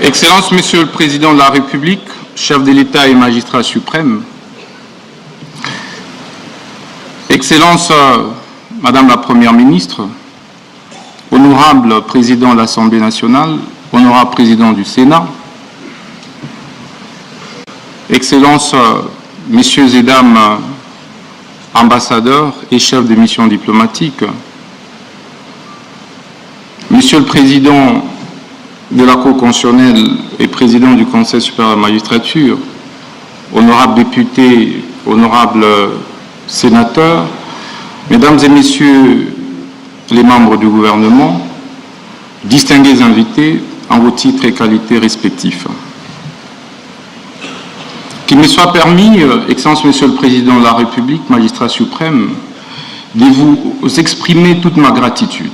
Excellences, Monsieur le Président de la République, chef de l'État et magistrat suprême, Excellences, Madame la Première ministre, honorable Président de l'Assemblée nationale, honorable Président du Sénat, Excellences, Messieurs et Dames ambassadeurs et chefs de mission diplomatique, Monsieur le Président de la Cour constitutionnelle et Président du Conseil supérieur de la magistrature, honorables députés, honorables sénateurs, Mesdames et Messieurs les membres du gouvernement, distingués invités en vos titres et qualités respectifs. Qu'il me soit permis, Excellence Monsieur le Président de la République, magistrat suprême, de vous exprimer toute ma gratitude.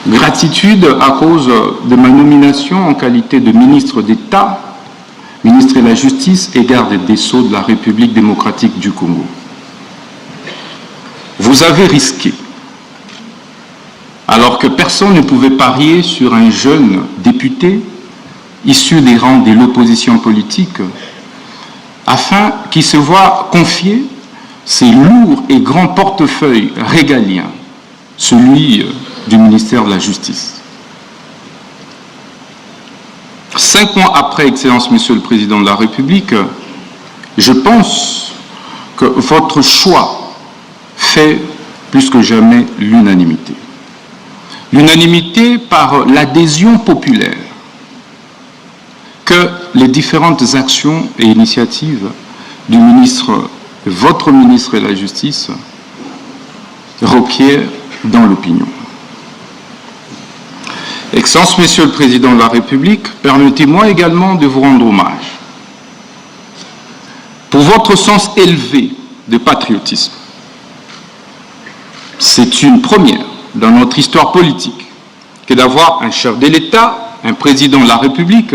Gratitude à cause de ma nomination en qualité de ministre d'État, ministre de la Justice et garde des Sceaux de la République démocratique du Congo. Vous avez risqué, alors que personne ne pouvait parier sur un jeune député issu des rangs de l'opposition politique, afin qu'il se voie confier ces lourds et grands portefeuilles régaliens, celui du ministère de la Justice. 5 mois après, Excellence Monsieur le Président de la République, je pense que votre choix fait plus que jamais l'unanimité. L'unanimité par l'adhésion populaire que les différentes actions et initiatives du ministre, votre ministre de la Justice, requièrent dans l'opinion. Excellence, Monsieur le Président de la République, permettez-moi également de vous rendre hommage pour votre sens élevé de patriotisme. C'est une première dans notre histoire politique que d'avoir un chef de l'État, un président de la République,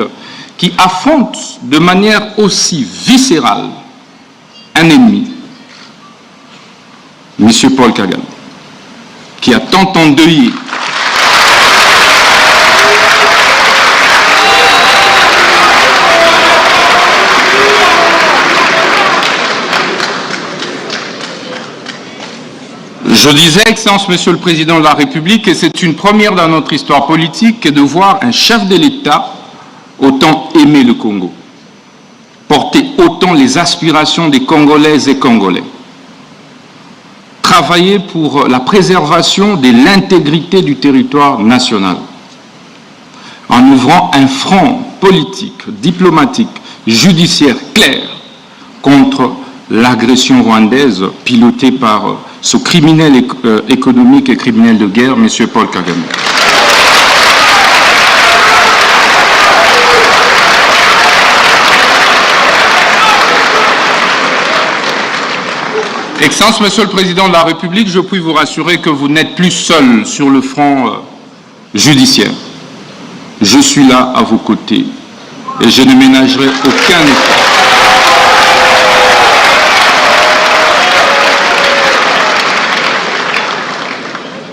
qui affronte de manière aussi viscérale un ennemi, M. Paul Kagame, qui a tant endeuillé Je disais, Excellence Monsieur le Président de la République, que c'est une première dans notre histoire politique que de voir un chef de l'État autant aimer le Congo, porter autant les aspirations des Congolaises et Congolais, travailler pour la préservation de l'intégrité du territoire national, en ouvrant un front politique, diplomatique, judiciaire clair contre l'agression rwandaise pilotée par ce criminel économique et criminel de guerre, M. Paul Kagame. Excellence, Monsieur le Président de la République, je puis vous rassurer que vous n'êtes plus seul sur le front judiciaire. Je suis là à vos côtés et je ne ménagerai aucun effort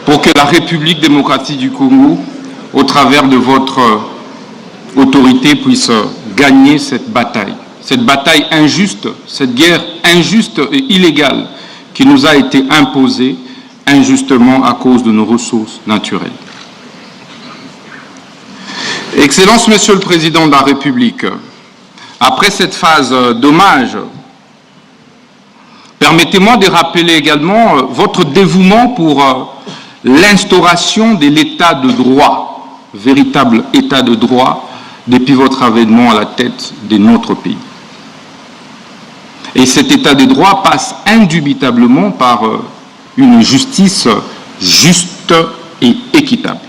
pour que la République démocratique du Congo, au travers de votre autorité, puisse gagner cette bataille injuste, cette guerre injuste et illégale qui nous a été imposée injustement à cause de nos ressources naturelles. Excellence, Monsieur le Président de la République, après cette phase d'hommage, permettez-moi de rappeler également votre dévouement pour l'instauration de l'état de droit, véritable état de droit, depuis votre avènement à la tête de notre pays. Et cet état de droit passe indubitablement par une justice juste et équitable.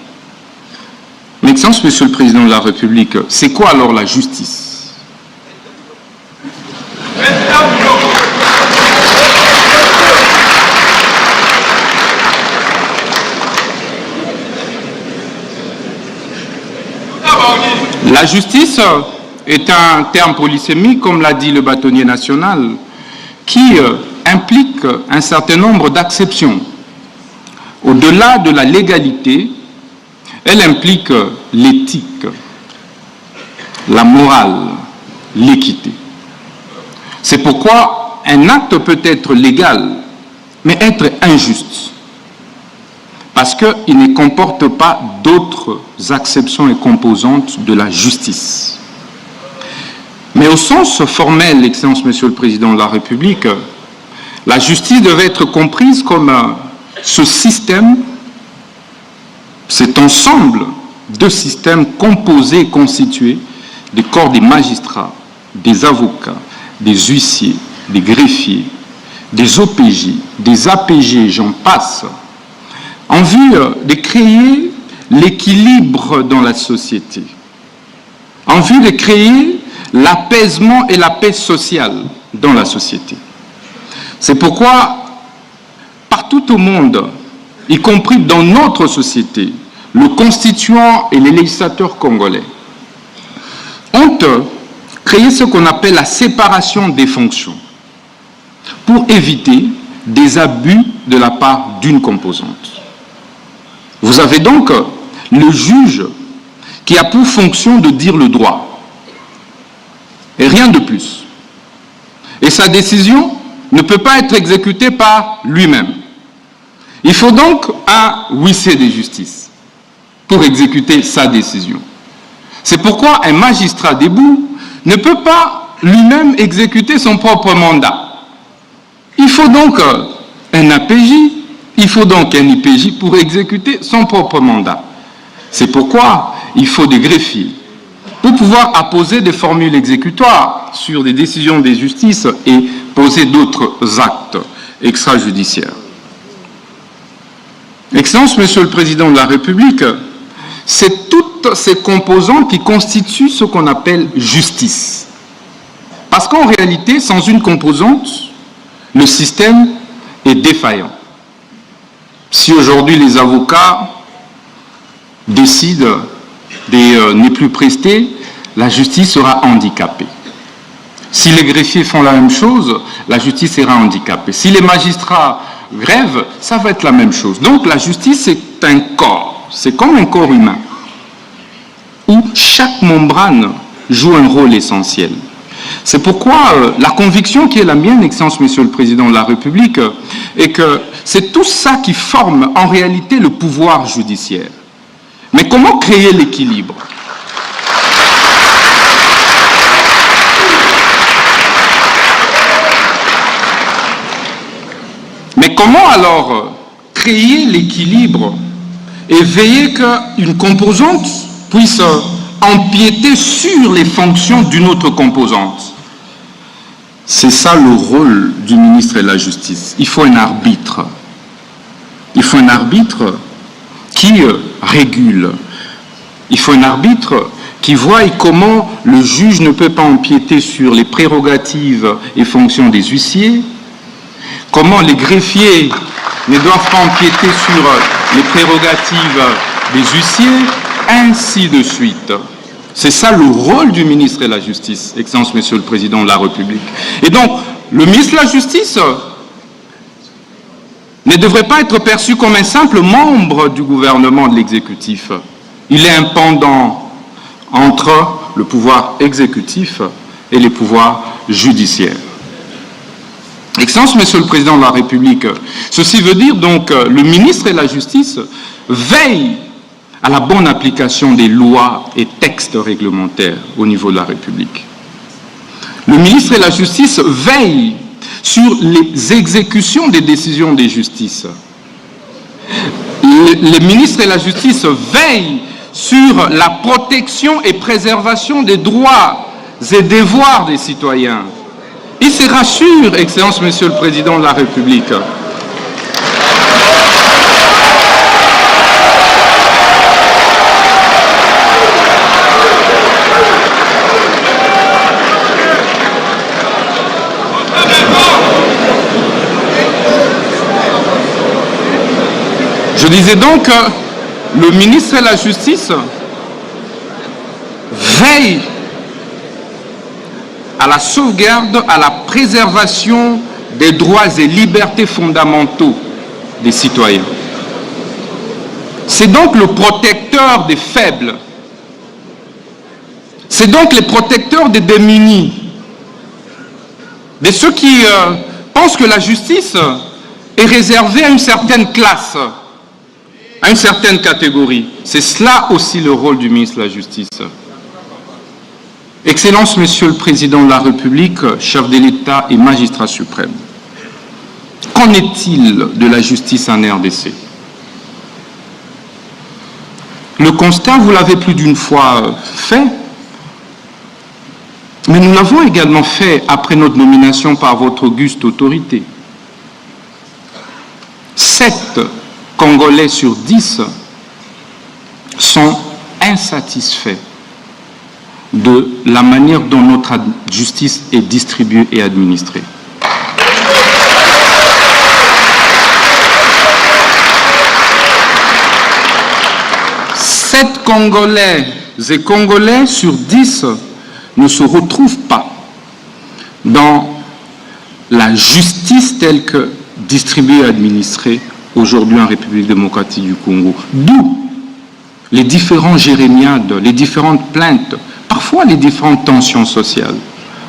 Mais Excellence, Monsieur le Président de la République, c'est quoi alors la justice? La justice est un terme polysémique, comme l'a dit le bâtonnier national, qui implique un certain nombre d'acceptions. Au-delà de la légalité, elle implique l'éthique, la morale, l'équité. C'est pourquoi un acte peut être légal, mais être injuste, parce qu'il ne comporte pas d'autres acceptions et composantes de la justice. Mais au sens formel, Excellence Monsieur le Président de la République, la justice devait être comprise comme ce système, cet ensemble de systèmes composés et constitués des corps des magistrats, des avocats, des huissiers, des greffiers, des OPJ, des APG, j'en passe, en vue de créer l'équilibre dans la société, en vue de créer l'apaisement et la paix sociale dans la société. C'est pourquoi, partout au monde, y compris dans notre société, le constituant et les législateurs congolais ont créé ce qu'on appelle la séparation des fonctions pour éviter des abus de la part d'une composante. Vous avez donc le juge qui a pour fonction de dire le droit et rien de plus. Et sa décision ne peut pas être exécutée par lui-même. Il faut donc un huissier de justice pour exécuter sa décision. C'est pourquoi un magistrat debout ne peut pas lui-même exécuter son propre mandat. Il faut donc un APJ, il faut donc un IPJ pour exécuter son propre mandat. C'est pourquoi il faut des greffiers pour pouvoir apposer des formules exécutoires sur des décisions des justices et poser d'autres actes extrajudiciaires. Excellence, Monsieur le Président de la République, c'est toutes ces composantes qui constituent ce qu'on appelle justice. Parce qu'en réalité, sans une composante, le système est défaillant. Si aujourd'hui les avocats décident de ne plus prester, la justice sera handicapée. Si les greffiers font la même chose, la justice sera handicapée. Si les magistrats grèvent, ça va être la même chose. Donc la justice, c'est un corps. C'est comme un corps humain, où chaque membrane joue un rôle essentiel. C'est pourquoi la conviction qui est la mienne, Excellence Monsieur le Président de la République, est que c'est tout ça qui forme en réalité le pouvoir judiciaire. Mais comment créer l'équilibre ? Mais comment alors créer l'équilibre et veiller qu'une composante puisse empiéter sur les fonctions d'une autre composante? C'est ça le rôle du ministre de la Justice. Il faut un arbitre. Il faut un arbitre qui régule. Il faut un arbitre qui voit comment le juge ne peut pas empiéter sur les prérogatives et fonctions des huissiers, comment les greffiers ne doivent pas empiéter sur les prérogatives des huissiers, ainsi de suite. C'est ça le rôle du ministre de la Justice, Excellence Monsieur le Président de la République. Et donc, le ministre de la Justice ne devrait pas être perçu comme un simple membre du gouvernement de l'exécutif. Il est un pendant entre le pouvoir exécutif et les pouvoirs judiciaires. Excellence Monsieur le Président de la République, ceci veut dire donc le ministre de la Justice veille à la bonne application des lois et textes réglementaires au niveau de la République. Le ministre de la Justice veille sur les exécutions des décisions des justices. Le ministre de la Justice veille sur la protection et préservation des droits et devoirs des citoyens. Il se rassure, Excellence Monsieur le Président de la République. Je disais donc que le ministre de la Justice veille à la sauvegarde, à la préservation des droits et libertés fondamentaux des citoyens. C'est donc le protecteur des faibles. C'est donc les protecteurs des démunis, de ceux qui pensent que la justice est réservée à une certaine classe, à une certaine catégorie. C'est cela aussi le rôle du ministre de la Justice. Excellence, Monsieur le Président de la République, chef de l'État et magistrat suprême, qu'en est-il de la justice en RDC? Le constat, vous l'avez plus d'une fois fait, mais nous l'avons également fait après notre nomination par votre auguste autorité. 7 Congolais sur 10 sont insatisfaits de la manière dont notre justice est distribuée et administrée. Sept Congolais et Congolais sur 10 ne se retrouvent pas dans la justice telle que distribuée et administrée aujourd'hui en République démocratique du Congo. D'où les différents jérémiades, les différentes plaintes, parfois les différentes tensions sociales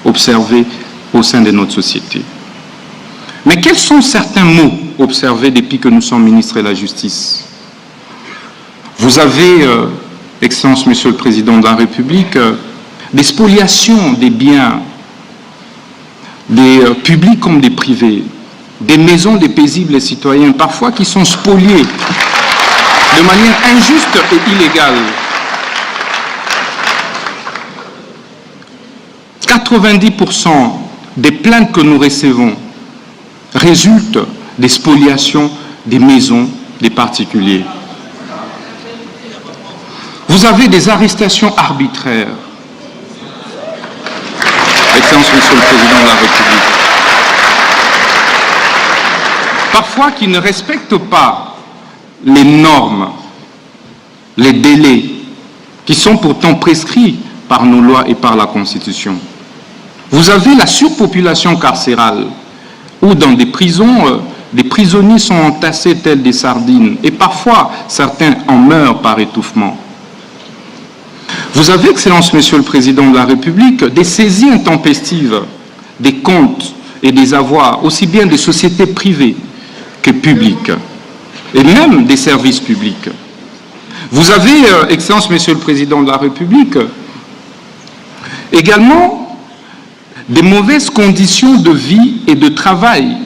observées au sein de notre société. Mais quels sont certains mots observés depuis que nous sommes ministres de la Justice? Vous avez, Excellence, Monsieur le Président de la République, des spoliations des biens, des publics comme des privés, des maisons des paisibles citoyens, parfois qui sont spoliés de manière injuste et illégale. 90% des plaintes que nous recevons résultent des spoliations des maisons des particuliers. Vous avez des arrestations arbitraires. Excellence, Monsieur le Président de la République. Parfois qui ne respectent pas les normes, les délais, qui sont pourtant prescrits par nos lois et par la Constitution. Vous avez la surpopulation carcérale, où dans des prisons, des prisonniers sont entassés tels des sardines, et parfois certains en meurent par étouffement. Vous avez, Excellence, Monsieur le Président de la République, des saisies intempestives des comptes et des avoirs, aussi bien des sociétés privées que publiques, et même des services publics. Vous avez, Excellence, Monsieur le Président de la République, également des mauvaises conditions de vie et de travail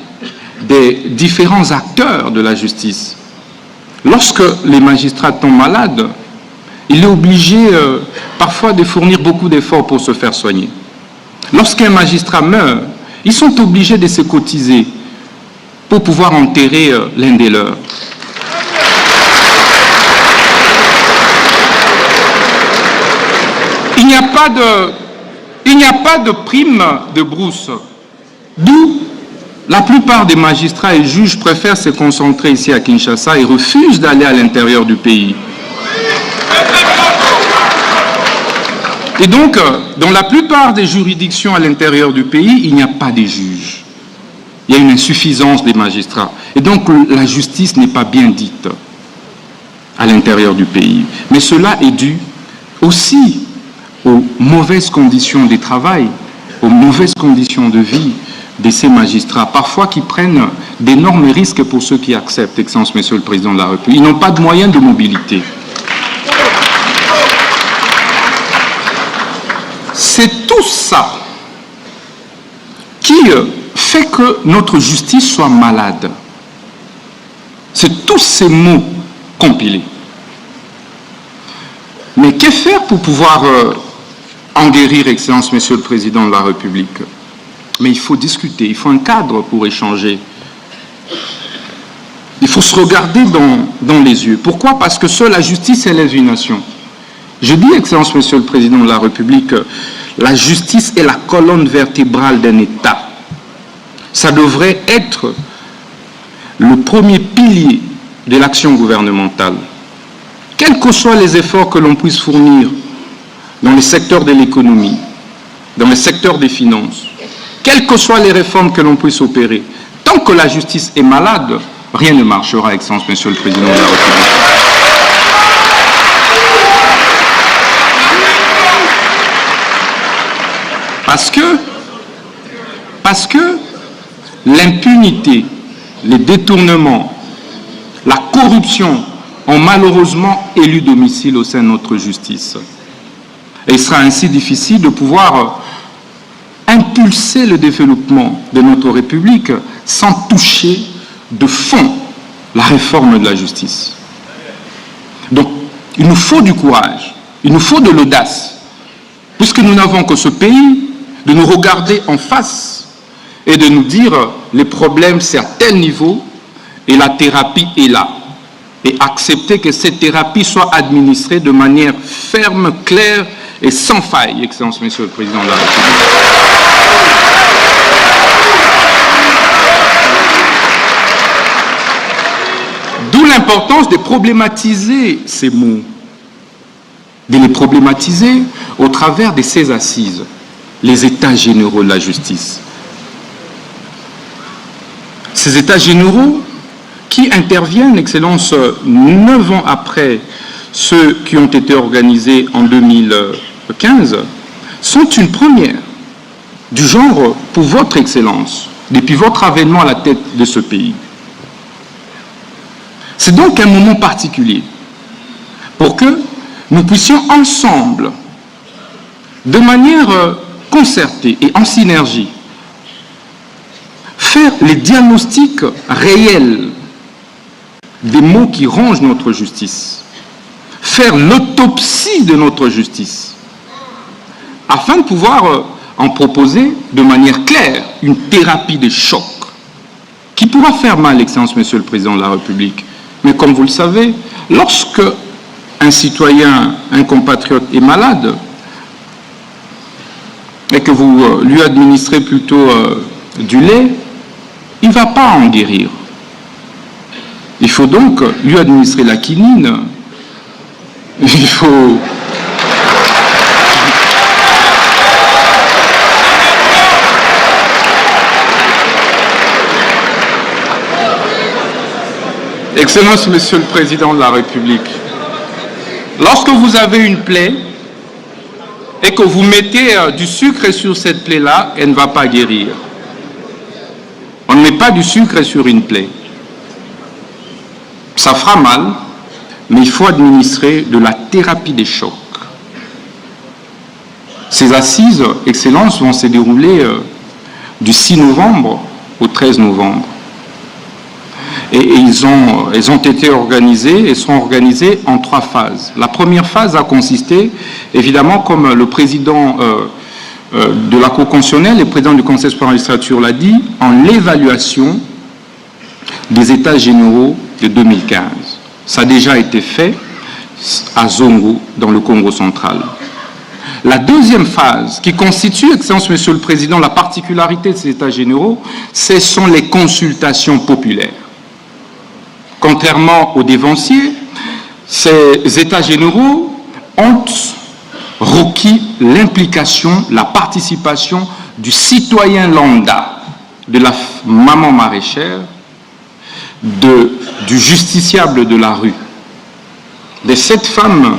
des différents acteurs de la justice. Lorsque les magistrats tombent malades, il est obligé parfois de fournir beaucoup d'efforts pour se faire soigner. Lorsqu'un magistrat meurt, ils sont obligés de se cotiser pour pouvoir enterrer l'un des leurs. Il n'y a pas de prime de brousse, d'où la plupart des magistrats et juges préfèrent se concentrer ici à Kinshasa et refusent d'aller à l'intérieur du pays. Et donc, dans la plupart des juridictions à l'intérieur du pays, il n'y a pas de juges. Il y a une insuffisance des magistrats. Et donc, la justice n'est pas bien dite à l'intérieur du pays. Mais cela est dû aussi aux mauvaises conditions de travail, aux mauvaises conditions de vie de ces magistrats, parfois qui prennent d'énormes risques pour ceux qui acceptent, Excellence, Monsieur le Président de la République. Ils n'ont pas de moyens de mobilité. C'est tout ça qui fait que notre justice soit malade. C'est tous ces mots compilés. Mais que faire pour pouvoir en guérir, Excellence, Monsieur le Président de la République? Mais il faut discuter, il faut un cadre pour échanger. Il faut se regarder dans les yeux. Pourquoi? Parce que seule la justice élève une nation. Je dis, Excellence, Monsieur le Président de la République, la justice est la colonne vertébrale d'un État. Ça devrait être le premier pilier de l'action gouvernementale. Quels que soient les efforts que l'on puisse fournir dans les secteurs de l'économie, dans les secteurs des finances, quelles que soient les réformes que l'on puisse opérer, tant que la justice est malade, rien ne marchera, Excellence, Monsieur le Président de la République. Parce que l'impunité, les détournements, la corruption ont malheureusement élu domicile au sein de notre justice. Et il sera ainsi difficile de pouvoir impulser le développement de notre République sans toucher de fond la réforme de la justice. Donc, il nous faut du courage, il nous faut de l'audace, puisque nous n'avons que ce pays, de nous regarder en face et de nous dire les problèmes c'est à tel niveau et la thérapie est là. Et accepter que cette thérapie soit administrée de manière ferme, claire et sans faille, Excellence, Monsieur le Président de la République. D'où l'importance de problématiser ces mots, de les problématiser au travers de ces assises, les États généraux de la justice. Ces États généraux qui interviennent, Excellence, 9 ans après ceux qui ont été organisés en 2015, sont une première du genre pour votre Excellence, depuis votre avènement à la tête de ce pays. C'est donc un moment particulier pour que nous puissions ensemble, de manière concertée et en synergie, faire les diagnostics réels des maux qui rongent notre justice, faire l'autopsie de notre justice, afin de pouvoir en proposer de manière claire une thérapie des chocs qui pourra faire mal, Excellence, Monsieur le Président de la République. Mais comme vous le savez, lorsque un citoyen, un compatriote est malade et que vous lui administrez plutôt du lait, il ne va pas en guérir. Il faut donc lui administrer la quinine. Il faut... Excellence, Monsieur le Président de la République, lorsque vous avez une plaie et que vous mettez du sucre sur cette plaie-là, elle ne va pas guérir. On ne met pas du sucre sur une plaie. Ça fera mal, mais il faut administrer de la thérapie des chocs. Ces assises, Excellence, vont se dérouler du 6 novembre au 13 novembre. Et elles ont été organisées et seront organisées en 3 phases. La première phase a consisté, évidemment, comme le président de la Cour constitutionnelle, le président du Conseil supérieur de la magistrature l'a dit, en l'évaluation des États généraux de 2015. Ça a déjà été fait à Zongo, dans le Congo central. La deuxième phase, qui constitue, Excellence, Monsieur le Président, la particularité de ces États généraux, ce sont les consultations populaires. Contrairement aux dévanciers, ces États généraux ont requis l'implication, la participation du citoyen lambda, de la maman maraîchère, du justiciable de la rue, de cette femme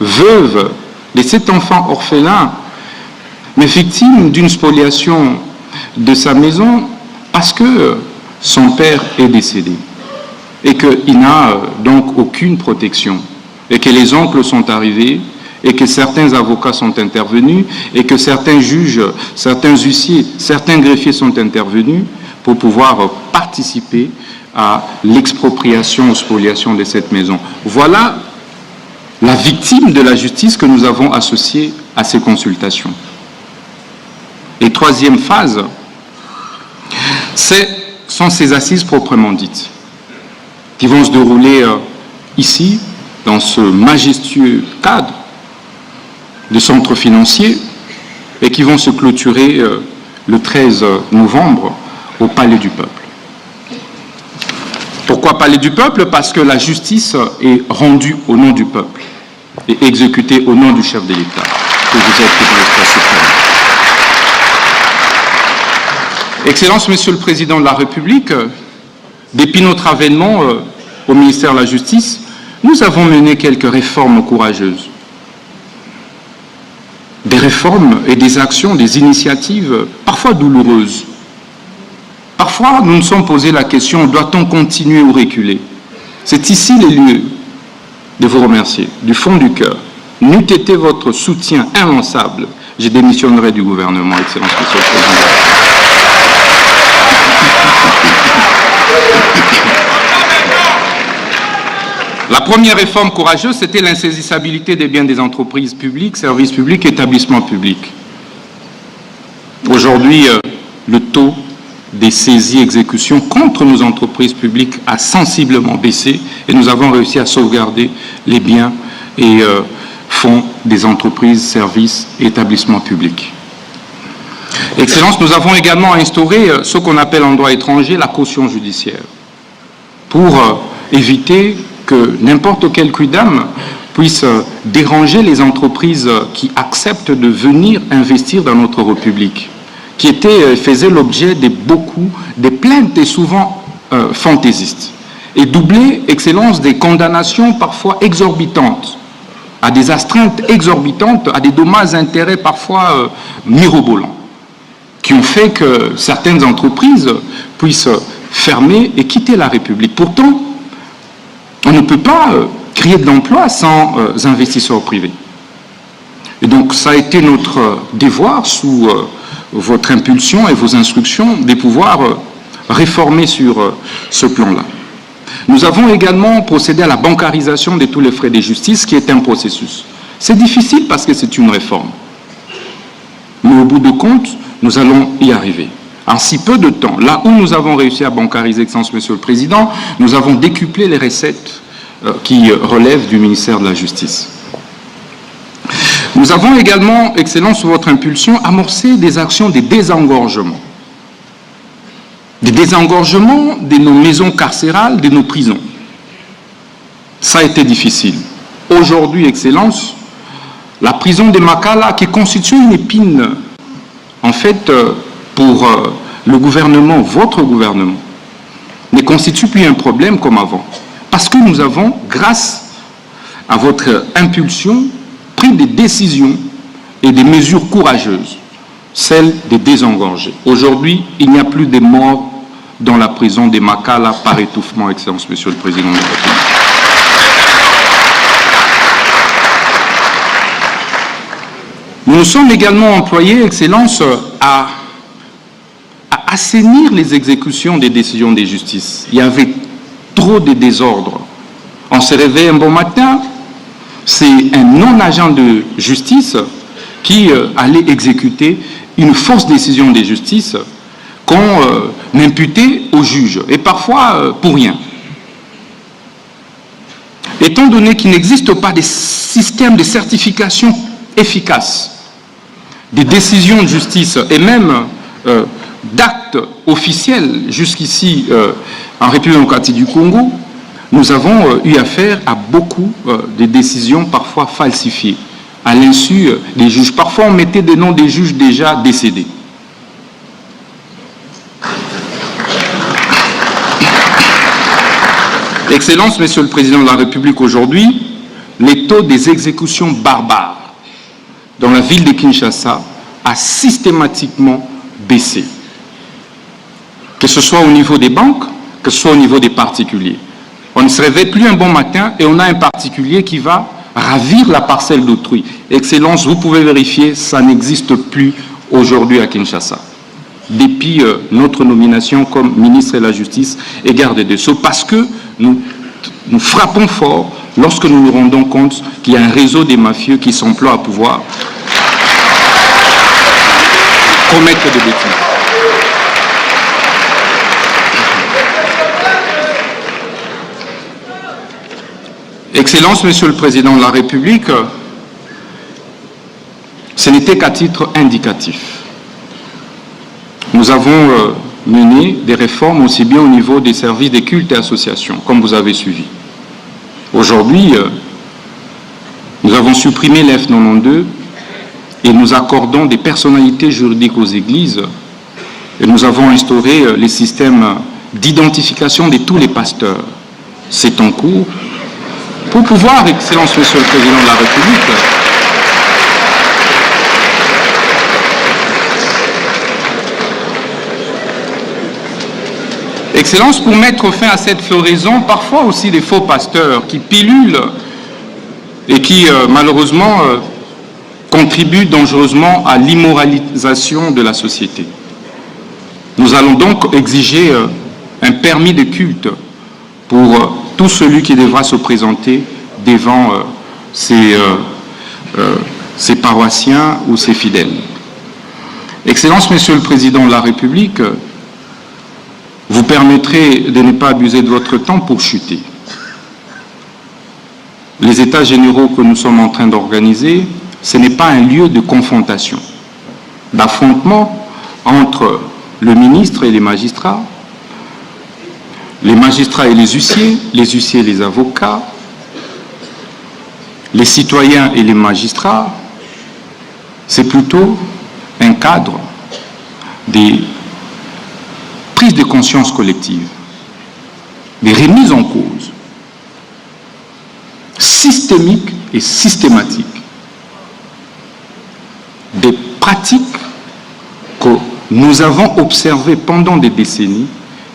veuve, de cet enfant orphelin, mais victime d'une spoliation de sa maison parce que son père est décédé et qu'il n'a donc aucune protection, et que les oncles sont arrivés, et que certains avocats sont intervenus, et que certains juges, certains huissiers, certains greffiers sont intervenus pour pouvoir participer à l'expropriation ou spoliation de cette maison. Voilà la victime de la justice que nous avons associée à ces consultations. Et troisième phase, sont ces assises proprement dites, qui vont se dérouler ici, dans ce majestueux cadre de centre financier, et qui vont se clôturer le 13 novembre au Palais du Peuple. Pourquoi Palais du Peuple? Parce que la justice est rendue au nom du peuple et exécutée au nom du chef de l'État, que vous êtes dans l'espace suprême. Excellence, Monsieur le Président de la République, depuis notre avènement au ministère de la Justice, nous avons mené quelques réformes courageuses. Des réformes et des actions, des initiatives parfois douloureuses. Parfois, nous nous sommes posé la question, doit-on continuer ou reculer? C'est ici les lieux de vous remercier, du fond du cœur. N'eût été votre soutien inlassable, je démissionnerai du gouvernement, Excellence Monsieur le Président. La première réforme courageuse, c'était l'insaisissabilité des biens des entreprises publiques, services publics, établissements publics. Aujourd'hui, le taux des saisies exécutions contre nos entreprises publiques a sensiblement baissé et nous avons réussi à sauvegarder les biens et fonds des entreprises, services et établissements publics. Excellence, nous avons également instauré ce qu'on appelle en droit étranger la caution judiciaire pour éviter que n'importe quel quidam puisse déranger les entreprises qui acceptent de venir investir dans notre République, qui faisait l'objet de beaucoup de plaintes et souvent fantaisistes, et doubler, Excellence, des condamnations parfois exorbitantes, à des astreintes exorbitantes, à des dommages-intérêts parfois mirobolants, qui ont fait que certaines entreprises puissent fermer et quitter la République. Pourtant, on ne peut pas créer de l'emploi sans investisseurs privés. Et donc, ça a été notre devoir, sous votre impulsion et vos instructions, de pouvoir réformer sur ce plan-là. Nous avons également procédé à la bancarisation de tous les frais de justice, qui est un processus. C'est difficile parce que c'est une réforme. Mais au bout de compte, nous allons y arriver. En si peu de temps, là où nous avons réussi à bancariser, Excellence Monsieur le Président, nous avons décuplé les recettes qui relèvent du ministère de la Justice. Nous avons également, Excellence, sous votre impulsion, amorcé des actions de désengorgement. Des désengorgements de nos maisons carcérales, de nos prisons. Ça a été difficile. Aujourd'hui, Excellence, la prison de Makala, qui constitue une épine, en fait, pour le gouvernement, votre gouvernement, ne constitue plus un problème comme avant. Parce que nous avons, grâce à votre impulsion, pris des décisions et des mesures courageuses, celles de désengorger. Aujourd'hui, il n'y a plus de morts dans la prison de Makala par étouffement, Excellence Monsieur le Président de la République. Nous nous sommes également employés, Excellence, à assainir les exécutions des décisions de justice. Il y avait trop de désordre. On se réveille un bon matin, c'est un non-agent de justice qui allait exécuter une fausse décision de justice qu'on imputait au juge, et parfois pour rien. Étant donné qu'il n'existe pas de système de certification efficace des décisions de justice et même d'actes officiels jusqu'ici en République démocratique du Congo, nous avons eu affaire à beaucoup de décisions parfois falsifiées, à l'insu des juges. Parfois, on mettait des noms des juges déjà décédés. Excellence, Monsieur le Président de la République, aujourd'hui, les taux des exécutions barbares dans la ville de Kinshasa a systématiquement baissé. Que ce soit au niveau des banques, que ce soit au niveau des particuliers. On ne se réveille plus un bon matin et on a un particulier qui va ravir la parcelle d'autrui. Excellence, vous pouvez vérifier, ça n'existe plus aujourd'hui à Kinshasa. Depuis notre nomination comme ministre de la Justice et garde des Sceaux, parce que nous frappons fort lorsque nous nous rendons compte qu'il y a un réseau des mafieux qui s'emploie à pouvoir commettre des bêtises. Excellence, Monsieur le Président de la République, ce n'était qu'à titre indicatif. Nous avons mené des réformes aussi bien au niveau des services des cultes et associations, comme vous avez suivi. Aujourd'hui, nous avons supprimé l'F92 et nous accordons des personnalités juridiques aux églises et nous avons instauré les systèmes d'identification de tous les pasteurs. C'est en cours pour pouvoir, Excellence, Monsieur le Président de la République, Excellences, pour mettre fin à cette floraison, parfois aussi des faux pasteurs qui pilulent et qui, malheureusement, contribuent dangereusement à l'immoralisation de la société. Nous allons donc exiger un permis de culte pour tout celui qui devra se présenter devant ses paroissiens ou ses fidèles. Excellences, Monsieur le Président de la République, vous permettrez de ne pas abuser de votre temps pour chuter. Les États généraux que nous sommes en train d'organiser, ce n'est pas un lieu de confrontation, d'affrontement entre le ministre et les magistrats et les huissiers et les avocats, les citoyens et les magistrats. C'est plutôt un cadre des prises de conscience collective, des remises en cause systémiques et systématiques, des pratiques que nous avons observées pendant des décennies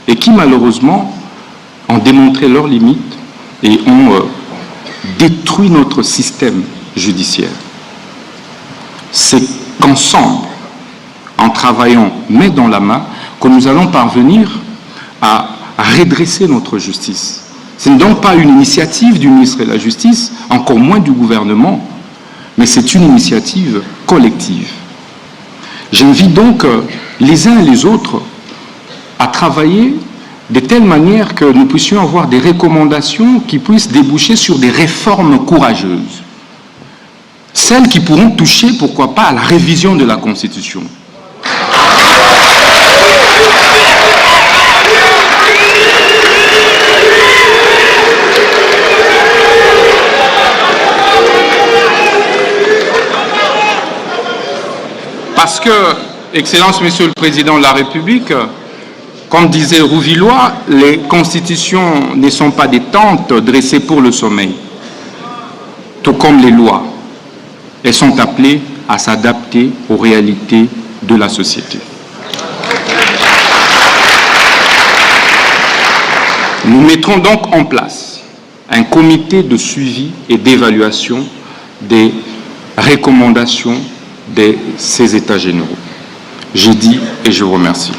et qui malheureusement ont démontré leurs limites et ont détruit notre système judiciaire. C'est qu'ensemble, en travaillant main dans la main, que nous allons parvenir à redresser notre justice. Ce n'est donc pas une initiative du ministre de la Justice, encore moins du gouvernement, mais c'est une initiative collective. J'invite donc les uns et les autres à travailler de telle manière que nous puissions avoir des recommandations qui puissent déboucher sur des réformes courageuses. Celles qui pourront toucher, pourquoi pas, à la révision de la Constitution. Parce que, Excellence, Monsieur le Président de la République, comme disait Rouvillois, les constitutions ne sont pas des tentes dressées pour le sommeil, tout comme les lois. Elles sont appelées à s'adapter aux réalités de la société. Nous mettrons donc en place un comité de suivi et d'évaluation des recommandations de ces États généraux. J'ai dit et je vous remercie.